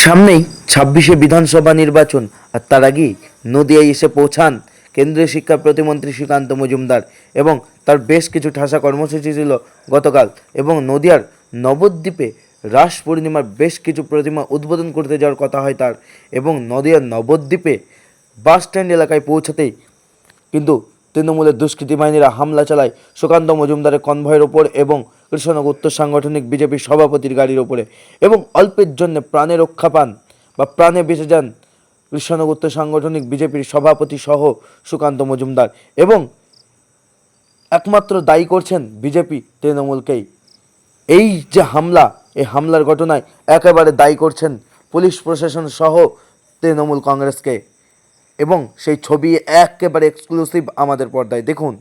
সামনেই ২৬শে বিধানসভা নির্বাচন, আর তার আগেই নদিয়ায় এসে পৌঁছান কেন্দ্রীয় শিক্ষা প্রতিমন্ত্রী শ্রীকান্ত মজুমদার এবং তার বেশ কিছু ঠাসা কর্মসূচি ছিল গতকাল। এবং নদিয়ার নবদ্বীপে রাস পূর্ণিমার বেশ কিছু প্রতিমা উদ্বোধন করতে যাওয়ার কথা হয় তার। এবং নদিয়ার নবদ্বীপে বাস স্ট্যান্ড এলাকায় পৌঁছাতেই কিন্তু তৃণমূলের দুষ্কৃতী বাহিনীরা হামলা চালায় সুকান্ত মজুমদারের কনভয়ের ওপর এবং কৃষ্ণনগর উত্তর সাংগঠনিক বিজেপির সভাপতির গাড়ির ওপরে, এবং অল্পের জন্য প্রাণে রক্ষা পান বা প্রাণে বেঁচে যান কৃষ্ণনগর উত্তর সাংগঠনিক বিজেপির সভাপতি সহ সুকান্ত মজুমদার। এবং একমাত্র দায়ী করছেন বিজেপি তৃণমূলকেই। এই যে হামলা, এই হামলার ঘটনায় একেবারে দায়ী করছেন পুলিশ প্রশাসন সহ তৃণমূল কংগ্রেসকে। এবং সেই ছবি একেবারে এক্সক্লুসিভ আমাদের পর্দায় দেখুন।